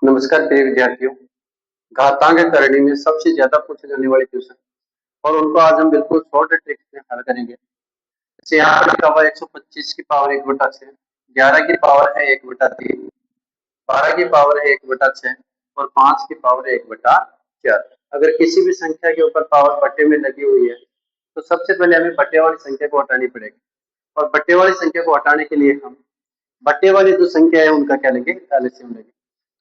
नमस्कार प्रिय विद्यार्थियों। घातांक करणी में सबसे ज्यादा पूछे जाने वाले क्वेश्चन और उनको आज हम बिल्कुल शॉर्ट ट्रिक में हल करेंगे। जैसे यहाँ पर लिखा हुआ 125 की पावर 1/6, 11 की पावर है 1/3, 12 की पावर है 1/6 और 5 की पावर है 1/4। अगर किसी भी संख्या के ऊपर पावर बट्टे में लगी हुई है तो सबसे पहले हमें बट्टे वाली संख्या को हटानी पड़ेगी और बट्टे वाली संख्या को हटाने के लिए हम बट्टे वाली जो संख्या है उनका क्या लेंगे, एलसीएम लेंगे।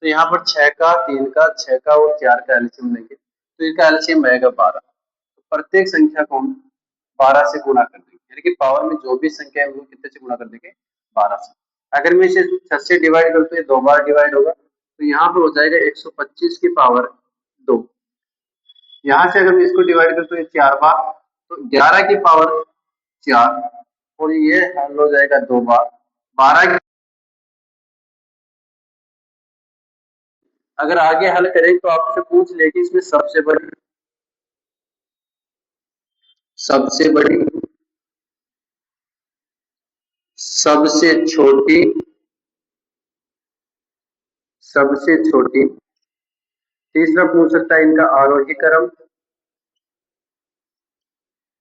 तो यहाँ पर 6 का, 3 का, 6 का और 4 का एलसीएम लेंगे तो इसका एलसीएम आएगा 12। तो प्रत्येक संख्या को हम 12 से गुणा कर देंगे, यानी कि पावर में जो भी संख्या है वो कितने से गुणा कर देंगे, 12 से। अगर मैं इसे 6 से डिवाइड करूँ तो ये 2 बार डिवाइड होगा, तो यहाँ पर हो जाएगा 125 की पावर 2। यहाँ से अगर मैं इसको डिवाइड करूँ तो ये 4 बार, तो 11 की पावर 4 और ये हल हो जाएगा 2 बार। 12 अगर आगे हल करें तो आपसे पूछ ले कि इसमें सबसे बड़ी, सबसे छोटी, सबसे छोटी। तीसरा पूछ सकता है इनका आरोही क्रम,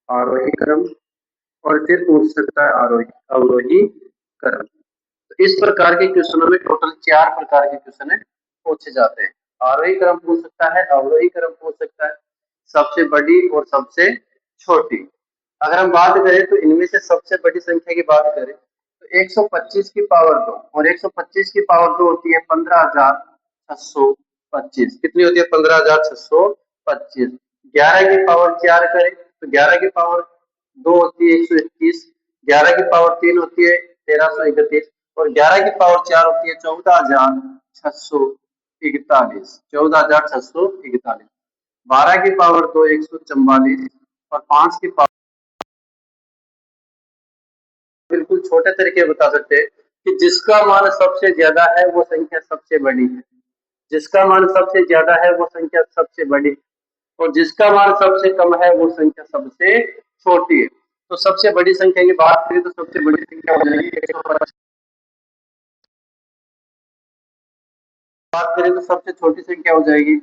आरोही क्रम। और फिर पूछ सकता है आरोही अवरोही क्रम। तो इस प्रकार के क्वेश्चनों में टोटल 4 प्रकार के क्वेश्चन है पूछे जाते हैं। आरोही क्रम पूछ सकता है, अवरोही क्रम पूछ सकता है, सबसे बड़ी और सबसे छोटी। अगर हम बात करें तो इनमें से सबसे बड़ी संख्या की बात करें तो 125 की पावर 2 और 125 की पावर 2 होती है 15,625। कितनी होती है, 15,625। 11 की पावर 4 करें तो 11 की पावर 2 होती है 121, 11 की पावर 3 होती है 1331 और 11 की पावर 4 होती है 14,641, 14,641। 12 की पावर 2 144 और 5 की पावर, बिल्कुल छोटे तरीके बता सकते हैं कि जिसका मान सबसे ज्यादा है वो संख्या सबसे बड़ी है, जिसका मान सबसे ज्यादा है वो संख्या सबसे बड़ी और जिसका मान सबसे कम है वो संख्या सबसे छोटी है। तो सबसे बड़ी संख्या की बात करें तो सबसे बड़ी संख्या हो जाएगी 150। बात करें तो सबसे छोटी संख्या हो जाएगी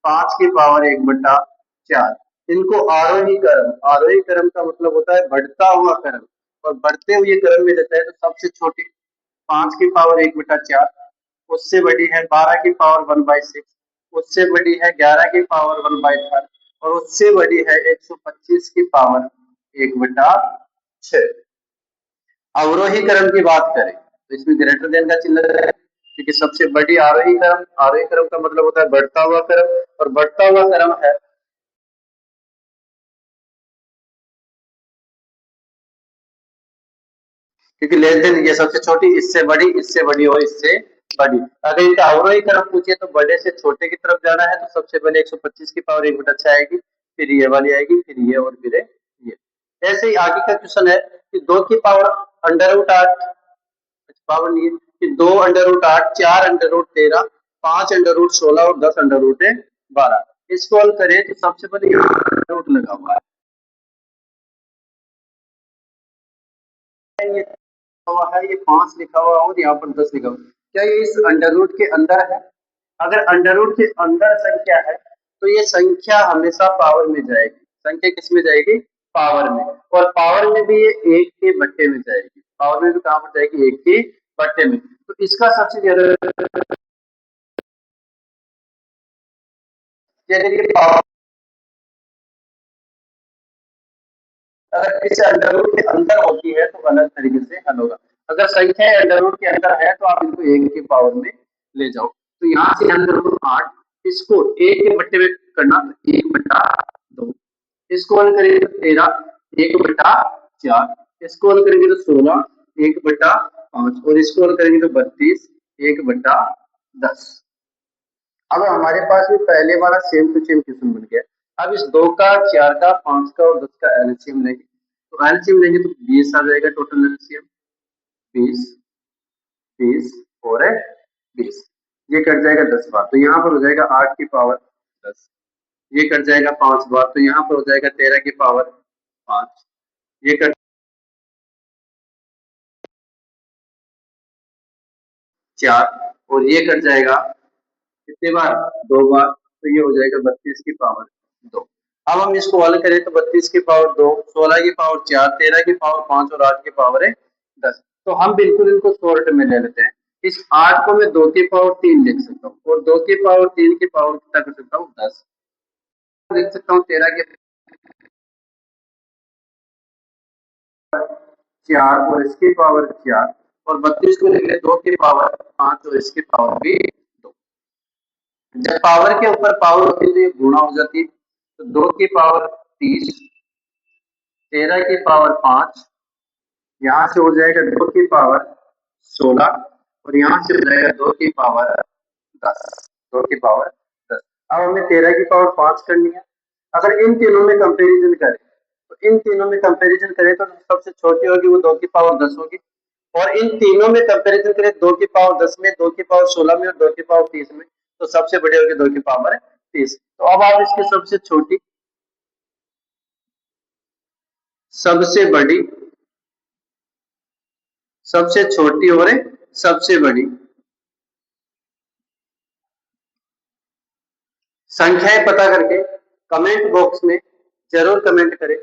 5 की पावर 1/4। इनको आरोही क्रम, आरोही क्रम का मतलब होता है बढ़ता हुआ क्रम, और बढ़ते हुए क्रम में रहता है तो सबसे छोटी 5 की पावर 1/4, उससे बड़ी है 12 की पावर 1/6, उससे बड़ी है 11 की पावर 1/3 और उससे बड़ी है 125 की पावर 1/6। अवरोही क्रम की बात करें तो इसमें ग्रेटर देन का चिन्ह है, क्योंकि सबसे बड़ी आरोही क्रम, आरोही क्रम का मतलब होता है बढ़ता हुआ क्रम और बढ़ता हुआ क्रम है, क्योंकि लेस देन ये सबसे छोटी, इससे बड़ी और इससे बड़ी। अगर इनका अवरोही क्रम पूछे तो बड़े से छोटे की तरफ जाना है तो सबसे पहले 125 की पावर 1/6 आएगी, फिर ये वाली आएगी, फिर ये और फिर ये। ऐसे ही आगे का क्वेश्चन है कि 2 की पावर √8, पावर नहीं है कि 2 √8, 4 √13, 5 √16 और 10 √12। इसको हल करें तो सबसे पहले यहाँ रूट लगा हुआ है, ये हुआ है, ये 5 लिखा हुआ और यहाँ पर 10 लिखा हुआ। क्या ये इस अंडर रूट के अंदर है? अगर अंडर रूट के अंदर संख्या है तो ये संख्या हमेशा पावर में जाएगी। संख्या किस में जाएगी? पावर में। और पावर में भी ये 1 के बट्टे में जाएगी, पावर में भी कहाँ पर जाएगी? 1 के बट्टे में। तो इसका सबसे ज्यादा पावर, अगर इस अंडर रूट के अंदर होती है तो अलग तरीके से हल होगा। अगर संख्या अंडर रूट के अंदर है तो आप इनको 1 की पावर में ले जाओ। तो यहाँ से √8, इसको 1 के बट्टे में करना तो 1/2, इसको हल करेंगे तो 13, 1/4, इसको हल करेंगे तो 16, 1/5 और इसको हल करेंगे तो 32, 1/10। अब हमारे पास भी पहले वाला सेम टू सेम क्वेश्चन बन गया। अब इस 2 का, 4 का, 5 का और 10 का एलसीएम लेंगे, तो एलसीएम लेंगे तो 20 आ जाएगा टोटल एलसीएम। 20, 20 और 20, ये कट जाएगा 10 बार तो यहाँ पर हो जाएगा 8 की पावर 10, ये कट जाएगा 5 बार तो यहाँ पर हो जाएगा 13 की पावर 5, ये कट 4 और ये कट जाएगा कितनी बार? 2 बार। तो ये हो जाएगा 32 की पावर 2। अब हम इसको हल करें तो 32 की पावर 2, 16 की पावर 4, 13 की पावर 5 और 8 की पावर है 10। तो हम बिल्कुल इनको शॉर्ट में ले लेते हैं। इस 8 को मैं 2 की पावर 3 लिख सकता हूँ और 2 की पावर 3 की पावर कितना कर सकता हूँ? 10। लिख सकता हूँ 13 की 4 और इसकी पावर 4 और 32 को लिख ले 2 की पावर 5 और इसकी पावर भी 2। जब पावर के ऊपर पावर होती है तो ये गुणा हो जाती है। तो 2 की पावर 30, 13 की पावर 5, यहाँ से हो जाएगा 2 की पावर 16 और यहाँ से हो जाएगा 2 की पावर 10। 2 की पावर 10। अब हमें 13 की पावर 5 करनी है। अगर इन तीनों में कंपैरिजन करें तो इन तीनों में कंपैरिजन करें तो सबसे छोटी होगी वो 2 की पावर 10 होगी। और इन तीनों में कंपैरिजन करें 2 की पावर 10 में, 2 की पावर 16 में और 2 की पावर 30 में, तो सबसे बड़ी होगी 2 की पावर 30। तो अब आप इसकी सबसे छोटी, सबसे बड़ी, सबसे छोटी और सबसे बड़ी संख्याएं पता करके कमेंट बॉक्स में जरूर कमेंट करें।